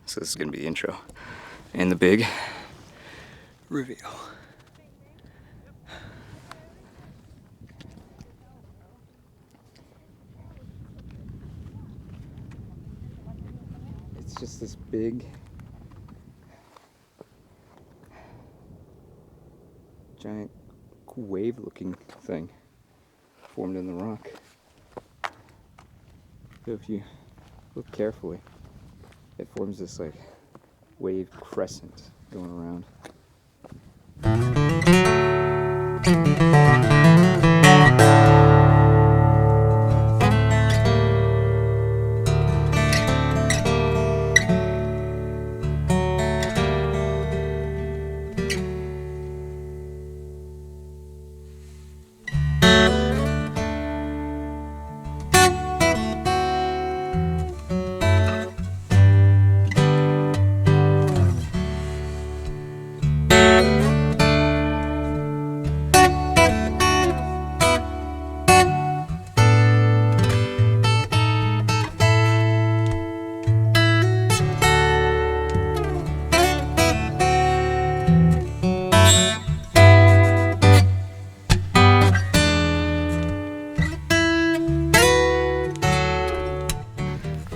So this is gonna be the intro and the big reveal. It's just this big, giant wave-looking thing formed in the rock. So if you look carefully, it forms this like wave crescent going around.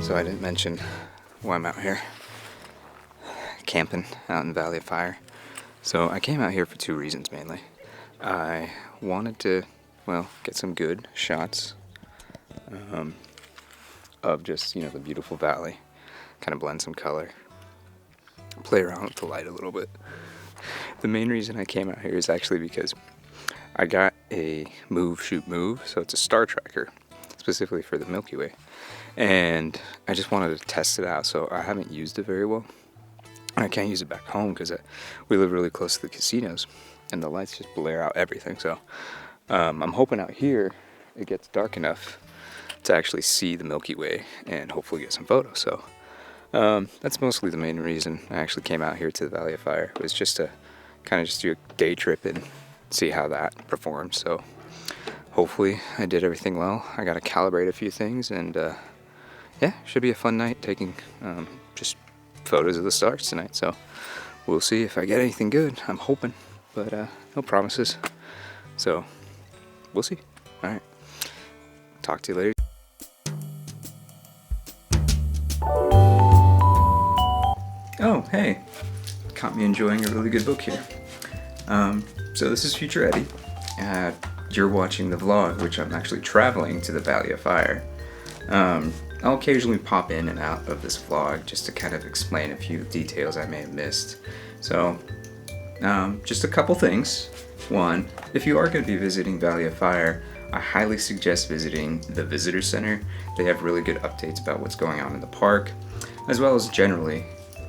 So I didn't mention why I'm out here camping out in the Valley of Fire. So I came out here for two reasons mainly. I wanted to, well, get some good shots of just, you know, the beautiful valley, kind of blend some color, play around with the light a little bit. The main reason I came out here is actually because I got a Move Shoot Move, so it's a star tracker specifically for the Milky Way. And I just wanted to test it out, so I haven't used it very well. And I can't use it back home because we live really close to the casinos, and the lights just blare out everything. So I'm hoping out here it gets dark enough to actually see the Milky Way and hopefully get some photos. So that's mostly the main reason I actually came out here to the Valley of Fire, was just to kind of just do a day trip and see how that performed. So hopefully I did everything well. I got to calibrate a few things, and yeah, should be a fun night taking just photos of the stars tonight. So we'll see if I get anything good. I'm hoping, but no promises. So we'll see. All right. Talk to you later. Oh, hey. Caught me enjoying a really good book here. So this is Future Eddie. You're watching the vlog, which I'm actually traveling to the Valley of Fire. I'll occasionally pop in and out of this vlog just to kind of explain a few details I may have missed. So, just a couple things. One, if you are going to be visiting Valley of Fire, I highly suggest visiting the Visitor Center. They have really good updates about what's going on in the park, as well as generally,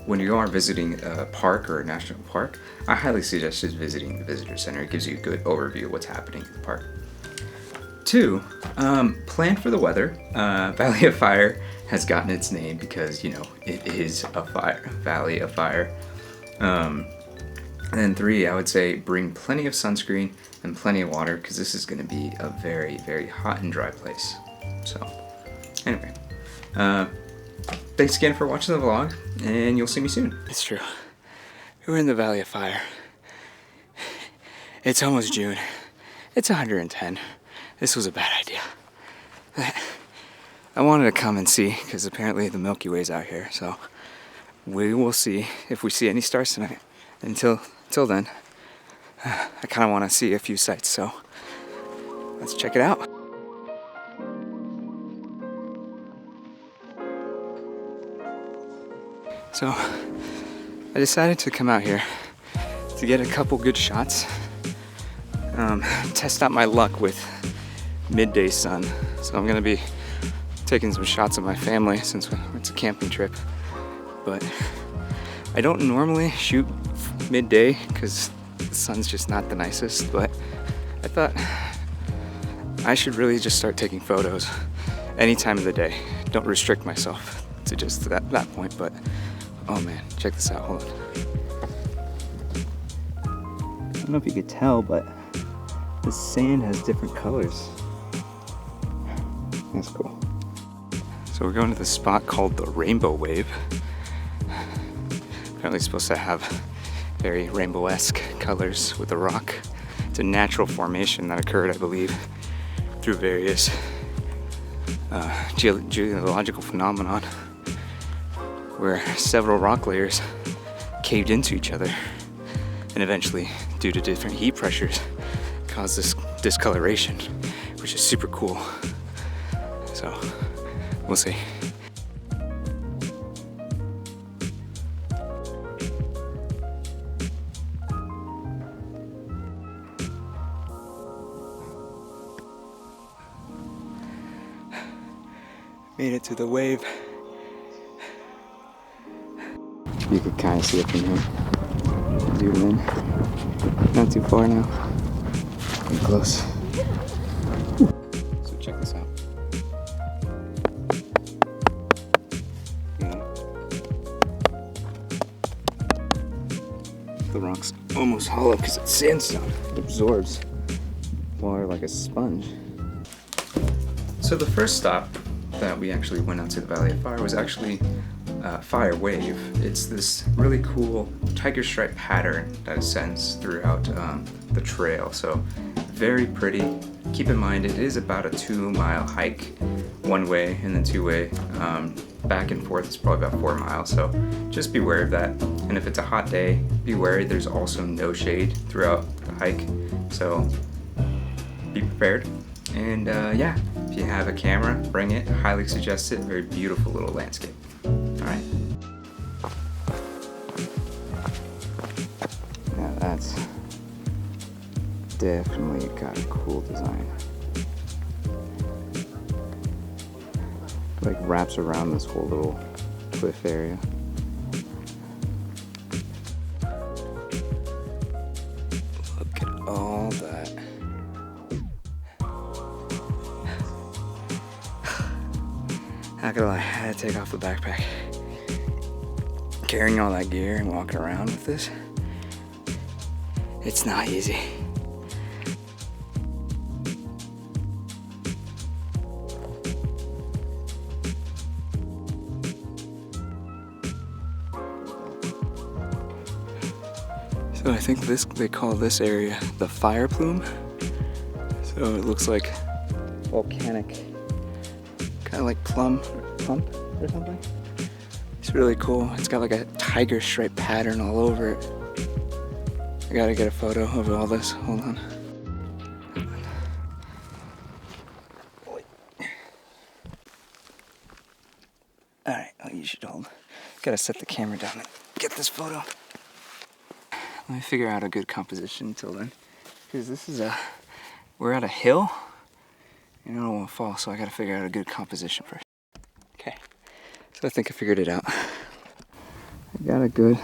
when you are visiting a park or a national park, I highly suggest just visiting the Visitor Center. It gives you a good overview of what's happening in the park. Two, plan for the weather. Valley of Fire has gotten its name because, you know, it is a fire, Valley of Fire. And then three, I would say bring plenty of sunscreen and plenty of water, because this is going to be a very, very hot and dry place. So, anyway, thanks again for watching the vlog, and you'll see me soon. It's true. We're in the Valley of Fire. It's almost June. It's 110. This was a bad idea. I wanted to come and see, because apparently the Milky Way's out here, so we will see if we see any stars tonight. Until then, I kind of want to see a few sights, so let's check it out. So I decided to come out here to get a couple good shots, test out my luck with midday sun. So I'm gonna be taking some shots of my family since it's a camping trip, but I don't normally shoot midday because the sun's just not the nicest, but I thought I should really just start taking photos any time of the day. Don't restrict myself to just that point, but oh man, check this out, hold on. I don't know if you could tell, but the sand has different colors. That's cool. So we're going to this spot called the Rainbow Wave. Apparently it's supposed to have very rainbow-esque colors with the rock. It's a natural formation that occurred, I believe, through various geological phenomenon where several rock layers caved into each other and eventually, due to different heat pressures, caused this discoloration, which is super cool. So, we'll see. Made it to the wave. You can kind of see it from here. Zoom in. Not too far now. Getting close. So check this out. The rock's almost hollow because it's sandstone. It absorbs water like a sponge. So the first stop that we actually went out to the Valley of Fire was actually Fire Wave. It's this really cool tiger stripe pattern that ascends throughout the trail. So very pretty. Keep in mind it is about a 2-mile hike one way, and then 2-way back and forth is probably about 4 miles. So just be wary of that. And if it's a hot day, be wary. There's also no shade throughout the hike. So be prepared. And yeah, if you have a camera, bring it. Highly suggest it. Very beautiful little landscape. Alright. Now that's definitely got a cool design. Like wraps around this whole little cliff area. Look at all that. Not gonna lie, I had to take off the backpack. Carrying all that gear and walking around with this, it's not easy. So I think they call this area the fire plume. So it looks like volcanic, kind of like pump or something. It's really cool. It's got like a tiger stripe pattern all over it. I gotta get a photo of all this. Hold on. Alright, you should hold. Gotta set the camera down and get this photo. Let me figure out a good composition until then. Because we're at a hill and I don't want to fall, so I gotta figure out a good composition first. Okay, so I think I figured it out. I got a good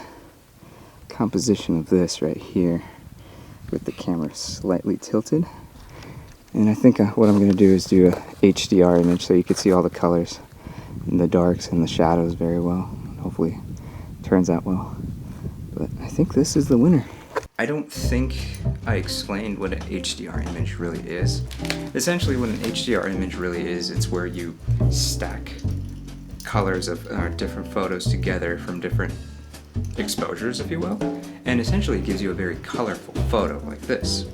composition of this right here with the camera slightly tilted. And I think what I'm gonna do is do a HDR image so you can see all the colors and the darks and the shadows very well. Hopefully it turns out well. But I think this is the winner. I don't think I explained what an HDR image really is. Essentially what an HDR image really is, it's where you stack colors of different photos together from different exposures, if you will. And essentially it gives you a very colorful photo like this.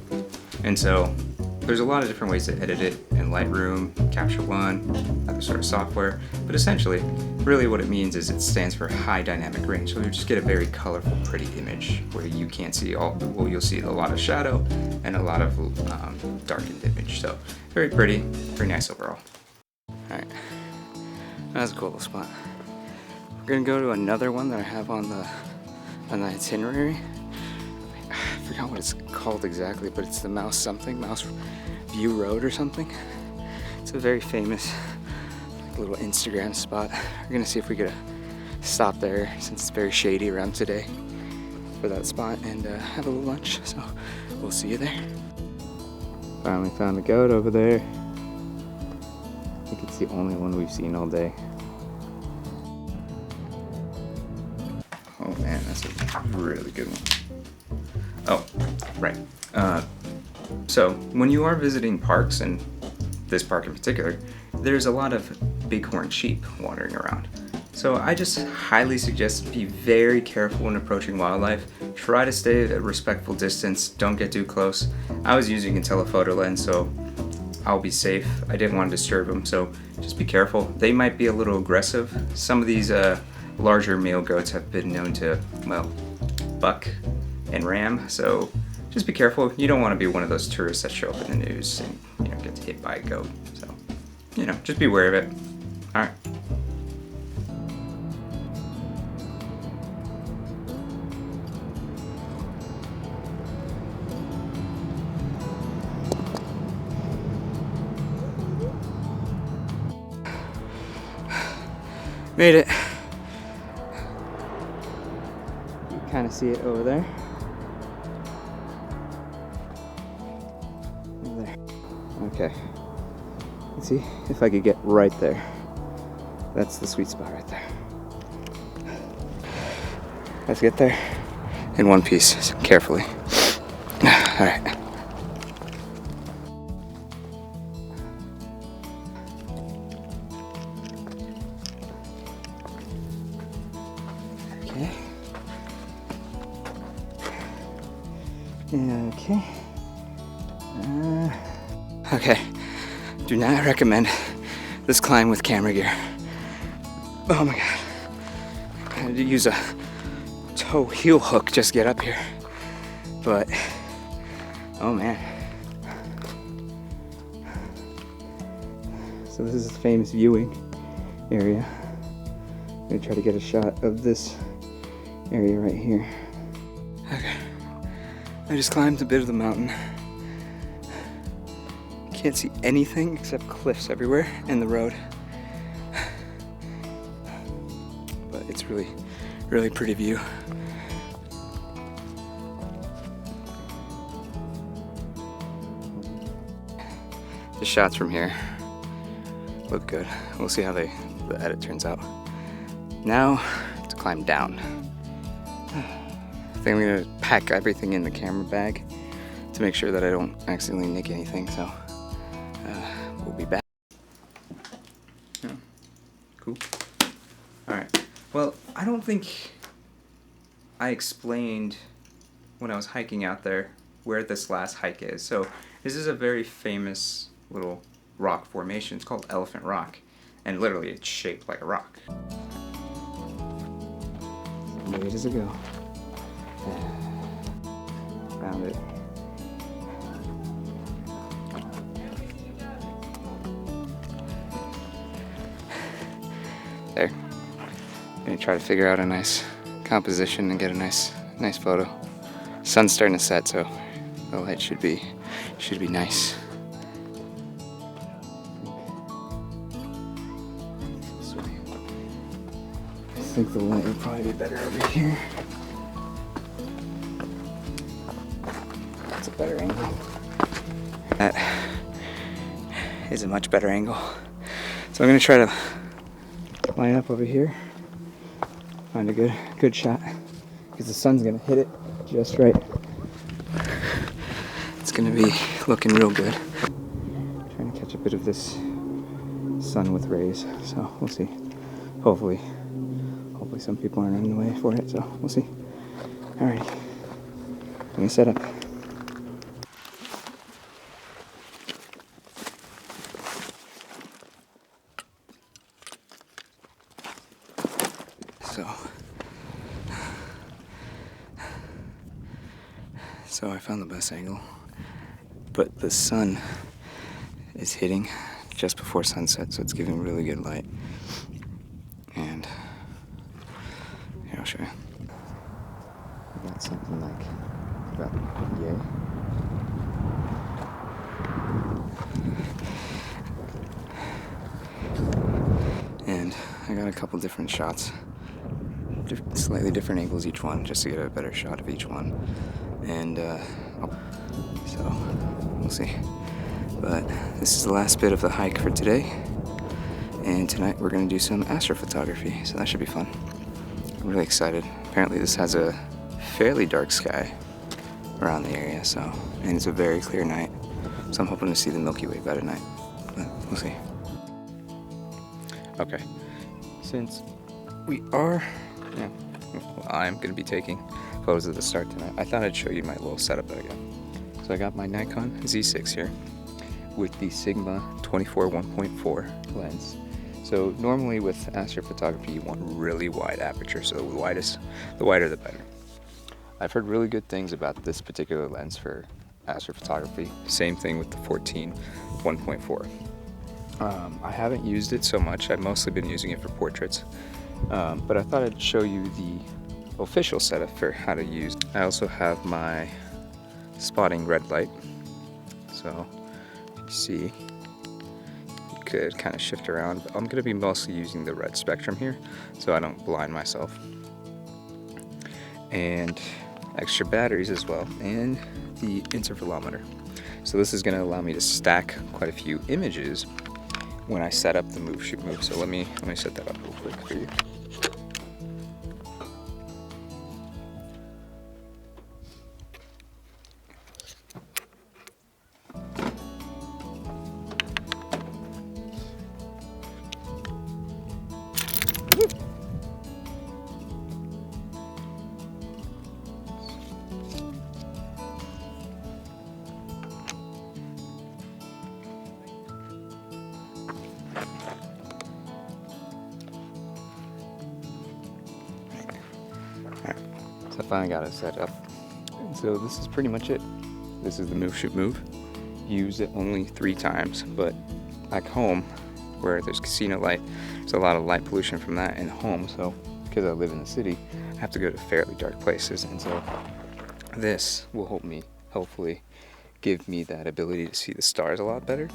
And so there's a lot of different ways to edit it in Lightroom, Capture One, other sort of software. But essentially, really what it means is it stands for high dynamic range. So you just get a very colorful, pretty image where you can't see well, you'll see a lot of shadow and a lot of darkened image. So very pretty, very nice overall. All right, that's a cool little spot. We're gonna go to another one that I have on the itinerary. I forgot what it's called exactly, but it's the Mouse View Road or something. It's a very famous little Instagram spot. We're gonna see if we get a stop there since it's very shady around today for that spot and have a little lunch. So we'll see you there. Finally found a goat over there. I think it's the only one we've seen all day. Oh man, that's a really good one. Oh, right. So when you are visiting parks, and this park in particular, there's a lot of bighorn sheep wandering around. So I just highly suggest be very careful when approaching wildlife. Try to stay at a respectful distance, don't get too close. I was using a telephoto lens, so I'll be safe. I didn't want to disturb them, so just be careful. They might be a little aggressive. Some of these larger male goats have been known to, well, buck and ram, so just be careful. You don't want to be one of those tourists that show up in the news and get hit by a goat. So, just be aware of it. All right. Made it. You kind of see it over there. Over there. Okay. Let's see if I could get right there. That's the sweet spot right there. Let's get there in one piece, carefully. All right. Okay. Okay. Okay. Do not recommend this climb with camera gear. Oh my god. I had to use a toe heel hook just to get up here. But, oh man. So this is the famous viewing area. I'm gonna try to get a shot of this area right here. Okay. I just climbed a bit of the mountain. Can't see anything except cliffs everywhere and the road. But it's really, really pretty view. The shots from here look good. We'll see how the edit turns out. Now to climb down. I think I'm gonna pack everything in the camera bag to make sure that I don't accidentally nick anything, so we'll be back. Yeah. Cool. Alright. Well, I don't think I explained when I was hiking out there where this last hike is. So this is a very famous little rock formation. It's called Elephant Rock, and literally it's shaped like a rock. Way does it go? Found it. There. I'm gonna try to figure out a nice composition and get a nice photo. Sun's starting to set, so the light should be nice. This way. I think the light would probably be better over here. That's a better angle. That is a much better angle. So I'm gonna try to line up over here, find a good shot, because the sun's gonna hit it just right. It's gonna be looking real good. Trying to catch a bit of this sun with rays, so we'll see. Hopefully some people aren't in the way for it, so we'll see. Alrighty, I'm gonna set up. So I found the best angle, but the sun is hitting just before sunset, so it's giving really good light. And here, I'll show you. I got something like about yay. And I got a couple different shots, slightly different angles each one, just to get a better shot of each one. And so we'll see. But this is the last bit of the hike for today, and tonight we're going to do some astrophotography, so that should be fun. I'm really excited. Apparently this has a fairly dark sky around the area, and it's a very clear night, so I'm hoping to see the Milky Way by tonight, but we'll see. Okay, since we are, yeah, well, I'm going to be taking photos of the start tonight. I thought I'd show you my little setup that I got. So I got my Nikon Z6 here with the Sigma 24 1.4 lens. So normally with astrophotography you want really wide aperture, so the wider the better. I've heard really good things about this particular lens for astrophotography. Same thing with the 14 1.4. I haven't used it so much. I've mostly been using it for portraits, but I thought I'd show you the official setup for how to use. I also have my spotting red light, so you see you could kind of shift around, but I'm going to be mostly using the red spectrum here so I don't blind myself. And extra batteries as well, and the intervalometer. So this is going to allow me to stack quite a few images when I set up the move shoot move. So let me set that up real quick for you. So I finally got it set up. And so this is pretty much it. This is the move shoot move. Use it only 3 times, but back home where there's casino light, there's a lot of light pollution from that in home. So because I live in the city, I have to go to fairly dark places, and so this will hopefully give me that ability to see the stars a lot better,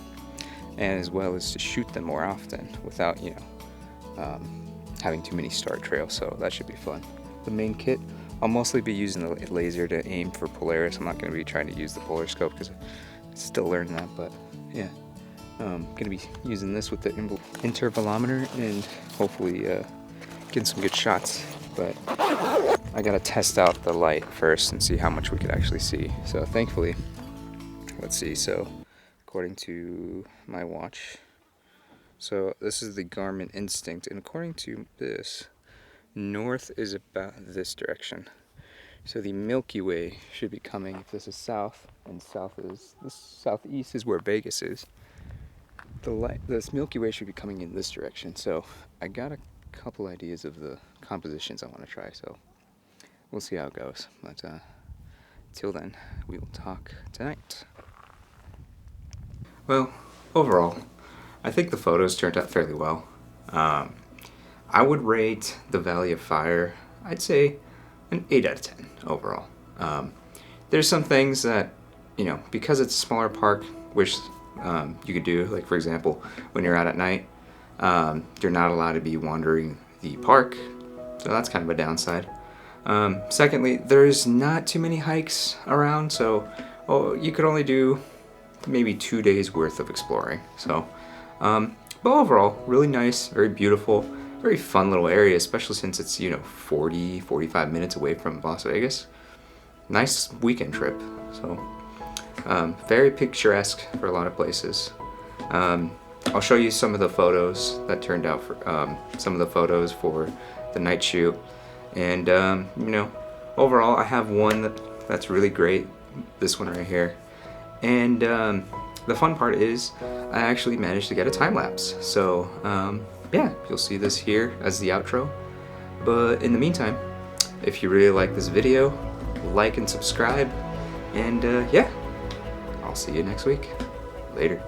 and as well as to shoot them more often without, having too many star trails. So that should be fun. The main kit, I'll mostly be using the laser to aim for Polaris. I'm not going to be trying to use the polar scope because I'm still learning that, but yeah. I'm going to be using this with the intervalometer and hopefully getting some good shots. But I got to test out the light first and see how much we could actually see. So thankfully, let's see. So according to my watch, so this is the Garmin Instinct, and according to this, north is about this direction. So the Milky Way should be coming, if this is south, and southeast is where Vegas is. This Milky Way should be coming in this direction. So I got a couple ideas of the compositions I want to try, so we'll see how it goes. But till then, we will talk tonight. Well, overall, I think the photos turned out fairly well. I would rate the Valley of Fire, I'd say an 8 out of 10 overall. There's some things that, because it's a smaller park, wish you could do. Like, for example, when you're out at night, you're not allowed to be wandering the park, so that's kind of a downside. Secondly, there's not too many hikes around, so you could only do maybe 2 days worth of exploring. So, but overall, really nice, very beautiful, very fun little area, especially since it's 45 minutes away from Las Vegas. Nice weekend trip. So very picturesque for a lot of places. I'll show you some of the photos that turned out for some of the photos for the night shoot, and overall I have one that's really great, this one right here, and the fun part is I actually managed to get a time lapse. So yeah, you'll see this here as the outro. But in the meantime, if you really like this video, like and subscribe, and yeah, I'll see you next week. Later.